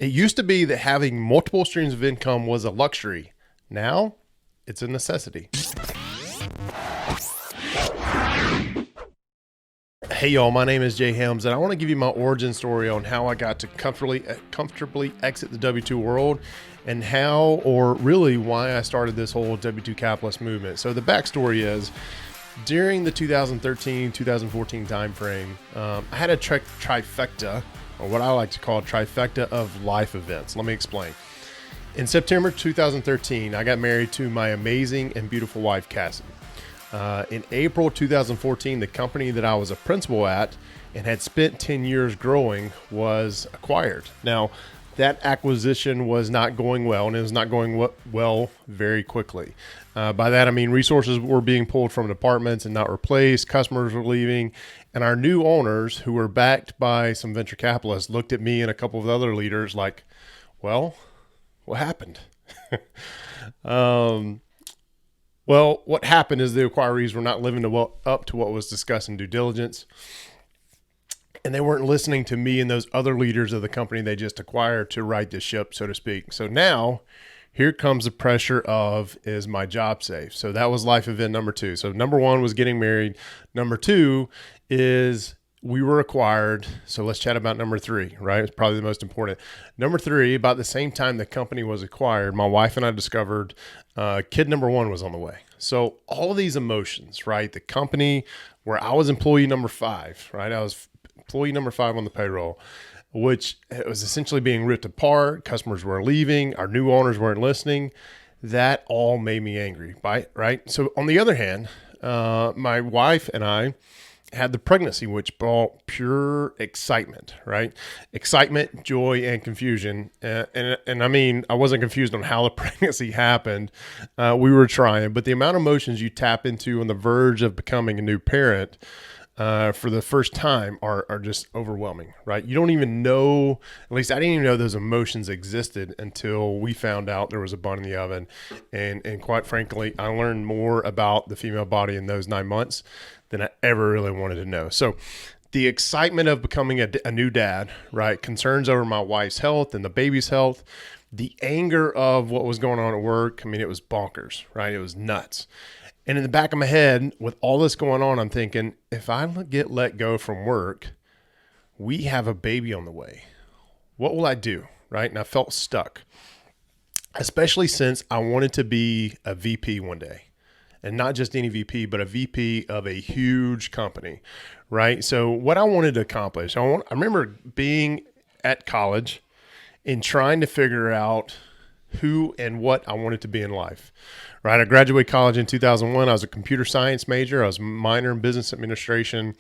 It used to be that having multiple streams of income was a luxury. Now it's a necessity. Hey y'all, my name is Jay Helms, and I want to give you my origin story on how I got to comfortably exit the W-2 world, and how, or really why I started this whole W-2 capitalist movement. So the backstory is, during the 2013-2014 timeframe, I had a trifecta, or what I like to call a trifecta of life events. Let me explain. In September 2013, I got married to my amazing and beautiful wife, Cassie. In April 2014, the company that I was a principal at and had spent 10 years growing was acquired. Now, that acquisition was not going well, and it was not going well very quickly. By that, I mean resources were being pulled from departments and not replaced. Customers were leaving, and our new owners, who were backed by some venture capitalists, looked at me and a couple of other leaders like, well, what happened? Well, what happened is the acquirees were not living up to what was discussed in due diligence, and they weren't listening to me and those other leaders of the company they just acquired to right the ship, so to speak. So now here comes the pressure of, is my job safe? So that was life event number two. So number one was getting married. Number two is we were acquired. So let's chat about number three, right? It's probably the most important. Number three, about the same time the company was acquired, my wife and I discovered kid number one was on the way. So all of these emotions, right? The company where I was employee number five, right? I was employee number five on the payroll, which was essentially being ripped apart. Customers were leaving. Our new owners weren't listening. That all made me angry, right? So on the other hand, my wife and I had the pregnancy, which brought pure excitement, right? Excitement, joy, and confusion. And I mean, I wasn't confused on how the pregnancy happened. We were trying, but the amount of emotions you tap into on the verge of becoming a new parent for the first time are just overwhelming, right? You don't even know, at least I didn't even know those emotions existed until we found out there was a bun in the oven. And quite frankly, I learned more about the female body in those 9 months than I ever really wanted to know. So the excitement of becoming a new dad, right? Concerns over my wife's health and the baby's health, the anger of what was going on at work. I mean, it was bonkers, right? It was nuts. And in the back of my head, with all this going on, I'm thinking, if I get let go from work, we have a baby on the way. What will I do, right? And I felt stuck, especially since I wanted to be a VP one day. And not just any VP, but a VP of a huge company, right? So what I wanted to accomplish, I remember being at college and trying to figure out who and what I wanted to be in life, right? I graduated college in 2001. I was a computer science major. I was a minor in business administration.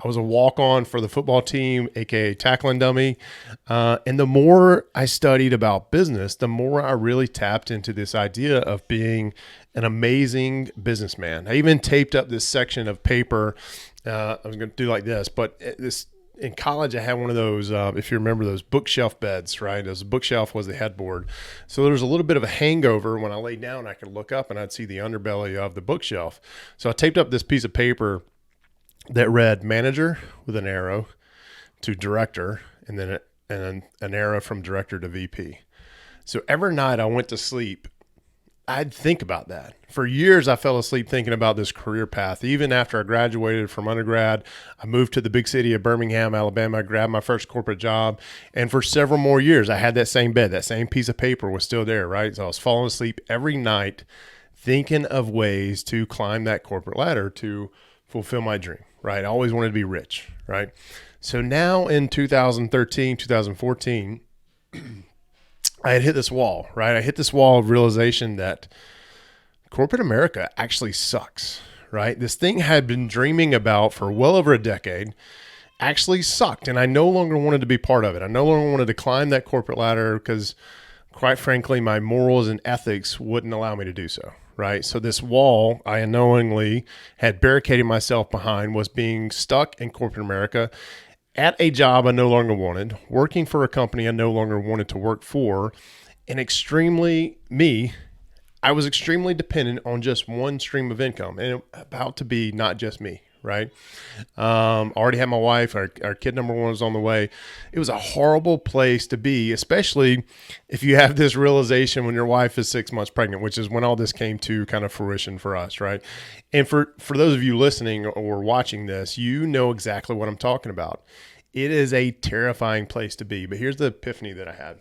I was a walk-on for the football team, aka tackling dummy. And the more I studied about business, the more I really tapped into this idea of being an amazing businessman. I even taped up this section of paper. I was going to do like this, but in college, I had one of those, if you remember those bookshelf beds, right? As a bookshelf was the headboard. So there was a little bit of a hangover. When I laid down, I could look up and I'd see the underbelly of the bookshelf. So I taped up this piece of paper that read manager with an arrow to director, and then an arrow from director to VP. So every night I went to sleep, I'd think about that. For years, I fell asleep thinking about this career path. Even after I graduated from undergrad, I moved to the big city of Birmingham, Alabama. I grabbed my first corporate job. And for several more years, I had that same bed. That same piece of paper was still there, right? So I was falling asleep every night thinking of ways to climb that corporate ladder to fulfill my dream, right? I always wanted to be rich, right? So now in 2013, 2014, I had hit this wall, right? I hit this wall of realization that corporate America actually sucks, right? This thing I had been dreaming about for well over a decade actually sucked, and I no longer wanted to be part of it. I no longer wanted to climb that corporate ladder because, quite frankly, my morals and ethics wouldn't allow me to do so, right? So this wall I unknowingly had barricaded myself behind was being stuck in corporate America at a job I no longer wanted, working for a company I no longer wanted to work for, and I was extremely dependent on just one stream of income, and about to be not just me, right? Already had my wife. Our kid number one was on the way. It was a horrible place to be, especially if you have this realization when your wife is 6 months pregnant, which is when all this came to kind of fruition for us, right? And for those of you listening or watching this, you know exactly what I'm talking about. It is a terrifying place to be. But here's the epiphany that I had.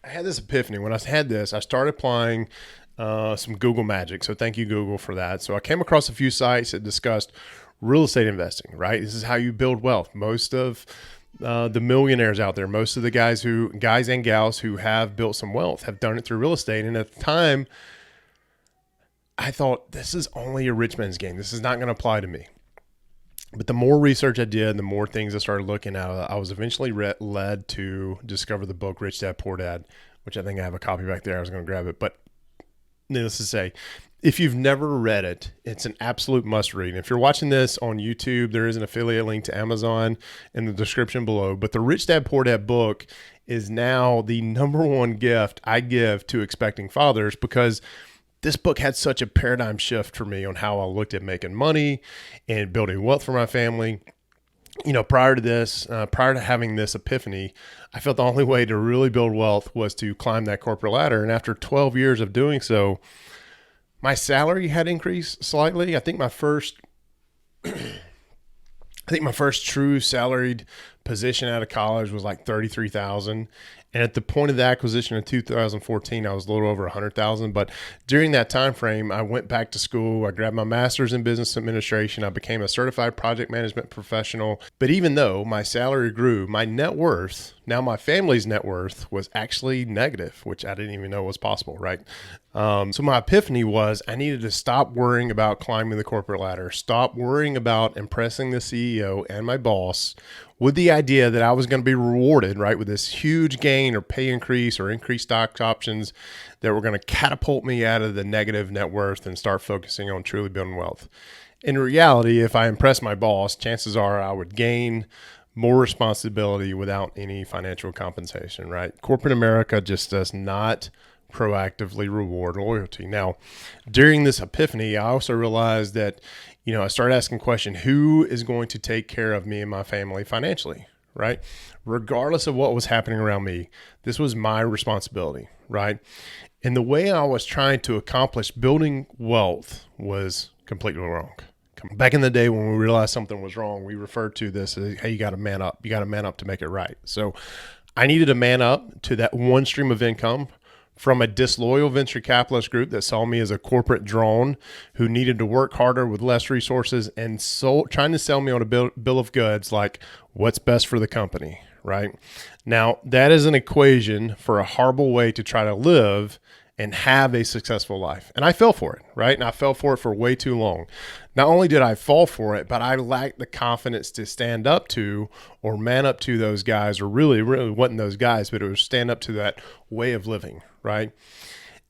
I had this epiphany. When I had this, I started applying some Google magic. So thank you, Google, for that. So I came across a few sites that discussed real estate investing, right? This is how you build wealth. Most of the millionaires out there, most of the guys and gals who have built some wealth have done it through real estate. And at the time, I thought, this is only a rich man's game. This is not going to apply to me. But the more research I did, the more things I started looking at, I was eventually led to discover the book Rich Dad Poor Dad, which I think I have a copy back there. I was going to grab it. But needless to say, if you've never read it, it's an absolute must read. And if you're watching this on YouTube, there is an affiliate link to Amazon in the description below. But the Rich Dad Poor Dad book is now the number one gift I give to expecting fathers, because this book had such a paradigm shift for me on how I looked at making money and building wealth for my family. You know, prior to having this epiphany, I felt the only way to really build wealth was to climb that corporate ladder. And after 12 years of doing so, my salary had increased slightly. I think my first true salaried position out of college was like $33,000. And at the point of the acquisition in 2014, I was a little over $100,000. But during that time frame, I went back to school. I grabbed my master's in business administration. I became a certified project management professional. But even though my salary grew, my net worth, now my family's net worth, was actually negative, which I didn't even know was possible, right? So my epiphany was I needed to stop worrying about climbing the corporate ladder, stop worrying about impressing the CEO and my boss with the idea that I was going to be rewarded, right, with this huge gain or pay increase or increased stock options that were going to catapult me out of the negative net worth and start focusing on truly building wealth. In reality, if I impressed my boss, chances are I would gain more responsibility without any financial compensation, right? Corporate America just does not proactively reward loyalty. Now, during this epiphany, I also realized that, I started asking the question, who is going to take care of me and my family financially, right? Regardless of what was happening around me, this was my responsibility, right? And the way I was trying to accomplish building wealth was completely wrong. Back in the day when we realized something was wrong, we referred to this as, hey, you got to man up. You got to man up to make it right. So I needed to man up to that one stream of income from a disloyal venture capitalist group that saw me as a corporate drone who needed to work harder with less resources and trying to sell me on a bill of goods like what's best for the company, right? Now, that is an equation for a horrible way to try to live and have a successful life. And I fell for it, right? And I fell for it for way too long. Not only did I fall for it, but I lacked the confidence to stand up to or man up to those guys, or really wasn't those guys, but it was stand up to that way of living, right?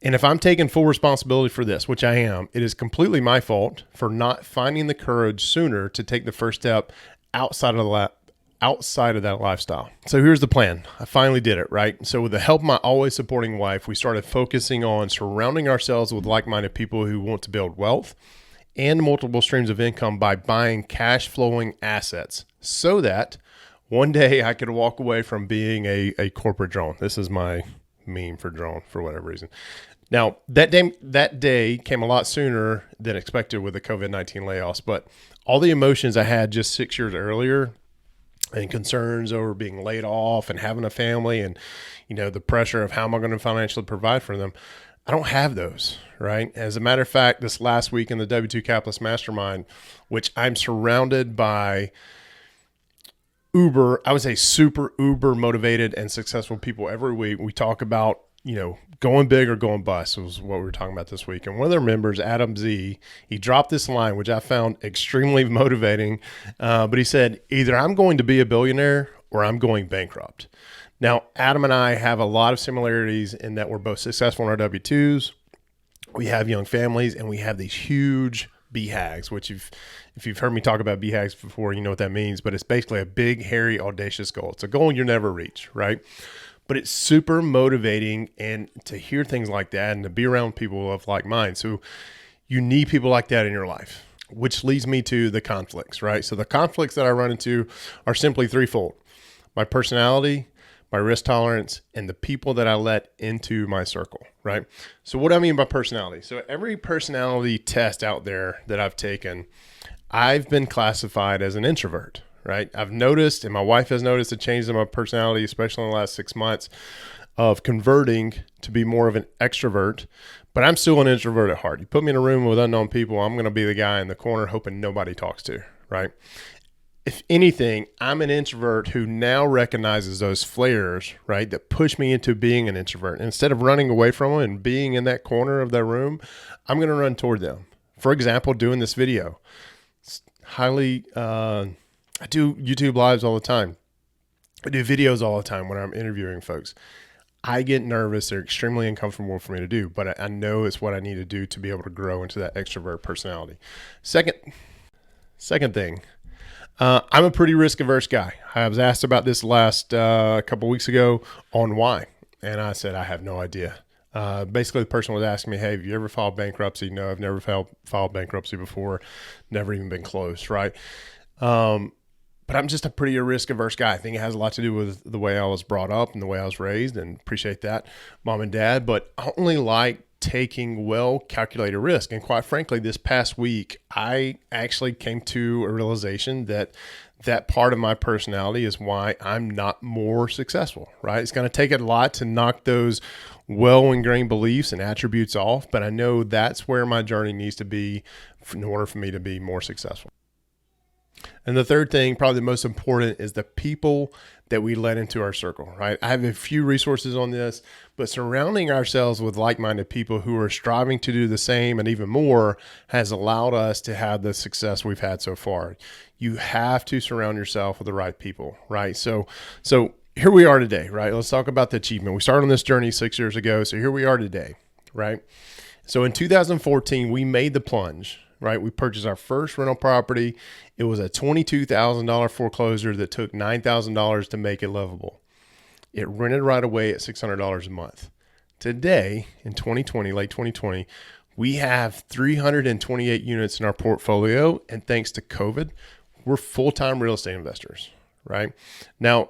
And if I'm taking full responsibility for this, which I am, it is completely my fault for not finding the courage sooner to take the first step outside of that lifestyle. So here's the plan. I finally did it, right? So with the help of my always supporting wife, we started focusing on surrounding ourselves with like-minded people who want to build wealth and multiple streams of income by buying cash flowing assets so that one day I could walk away from being a corporate drone. This is my meme for drone for whatever reason. Now, that day came a lot sooner than expected with the COVID-19 layoffs, but all the emotions I had just 6 years earlier and concerns over being laid off and having a family and, the pressure of how am I going to financially provide for them, I don't have those, right? As a matter of fact, this last week in the W2 Capitalist Mastermind, which I'm surrounded by I would say super uber motivated and successful people every week. We talk about, going big or going bust was what we were talking about this week. And one of their members, Adam Z, he dropped this line, which I found extremely motivating. But he said, either I'm going to be a billionaire or I'm going bankrupt. Now, Adam and I have a lot of similarities in that we're both successful in our W-2s. We have young families and we have these huge BHAGs, which if you've heard me talk about BHAGs before, you know what that means, but it's basically a big, hairy, audacious goal. It's a goal you never reach, right? But it's super motivating, and to hear things like that and to be around people of like mind. So you need people like that in your life. which leads me to the conflicts, right? So the conflicts that I run into are simply threefold: my personality, my risk tolerance, and the people that I let into my circle, right? So what do I mean by personality? So every personality test out there that I've taken, I've been classified as an introvert, right? I've noticed, and my wife has noticed, a change in my personality, especially in the last 6 months, of converting to be more of an extrovert, but I'm still an introvert at heart. You put me in a room with unknown people, I'm going to be the guy in the corner hoping nobody talks to, right? If anything, I'm an introvert who now recognizes those flares, right, that push me into being an introvert. And instead of running away from them and being in that corner of that room, I'm going to run toward them. For example, doing this video. It's highly, I do YouTube lives all the time. I do videos all the time when I'm interviewing folks. I get nervous. They're extremely uncomfortable for me to do, but I know it's what I need to do to be able to grow into that extrovert personality. Second thing, I'm a pretty risk-averse guy. I was asked about this last couple weeks ago on why, and I said I have no idea. Basically, the person was asking me, "Hey, have you ever filed bankruptcy?" No, I've never filed bankruptcy before. Never even been close, right? But I'm just a pretty risk-averse guy. I think it has a lot to do with the way I was brought up and the way I was raised, and appreciate that, mom and dad. But I only like taking well-calculated risk. And quite frankly, this past week, I actually came to a realization that that part of my personality is why I'm not more successful, right? It's going to take a lot to knock those well-ingrained beliefs and attributes off, but I know that's where my journey needs to be in order for me to be more successful. And the third thing, probably the most important, is the people that we let into our circle, right? I have a few resources on this, but surrounding ourselves with like-minded people who are striving to do the same and even more has allowed us to have the success we've had so far. You have to surround yourself with the right people, right? So here we are today, right? Let's talk about the achievement. We started on this journey 6 years ago, so here we are today, right? So in 2014, we made the plunge, right? We purchased our first rental property. It was a $22,000 foreclosure that took $9,000 to make it livable. It rented right away at $600 a month. Today, in 2020, late 2020, we have 328 units in our portfolio, and thanks to COVID, we're full-time real estate investors, right? Now,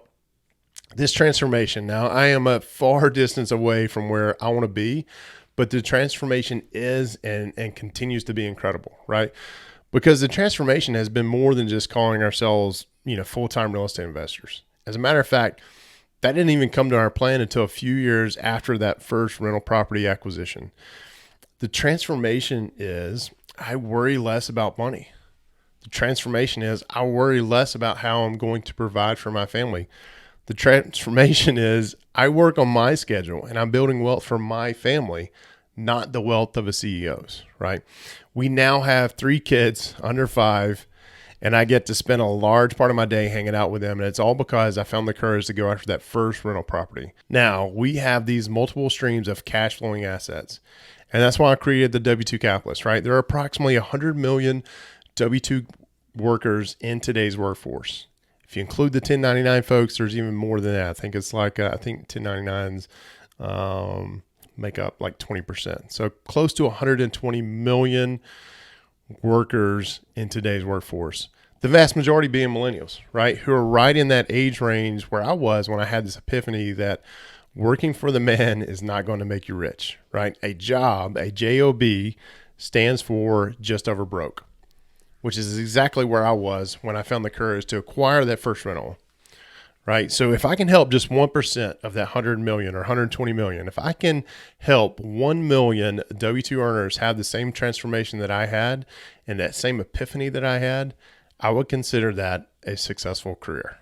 this transformation, now I am a far distance away from where I want to be, but the transformation is and continues to be incredible, right? Because the transformation has been more than just calling ourselves, full-time real estate investors. As a matter of fact, that didn't even come to our plan until a few years after that first rental property acquisition. The transformation is I worry less about money. The transformation is I worry less about how I'm going to provide for my family. The transformation is I work on my schedule and I'm building wealth for my family, not the wealth of a CEO's, right? We now have 3 kids under 5, and I get to spend a large part of my day hanging out with them. And it's all because I found the courage to go after that first rental property. Now we have these multiple streams of cash flowing assets. And that's why I created the W-2 Capitalist, right? There are approximately 100 million W-2 workers in today's workforce. If you include the 1099 folks, there's even more than that. I think it's like, 1099s make up like 20%. So close to 120 million workers in today's workforce. The vast majority being millennials, right? Who are right in that age range where I was when I had this epiphany that working for the man is not going to make you rich, right? A job, a JOB, stands for just over broke, which is exactly where I was when I found the courage to acquire that first rental, right? So if I can help just 1% of that 100 million or 120 million, if I can help 1 million W-2 earners have the same transformation that I had and that same epiphany that I had, I would consider that a successful career.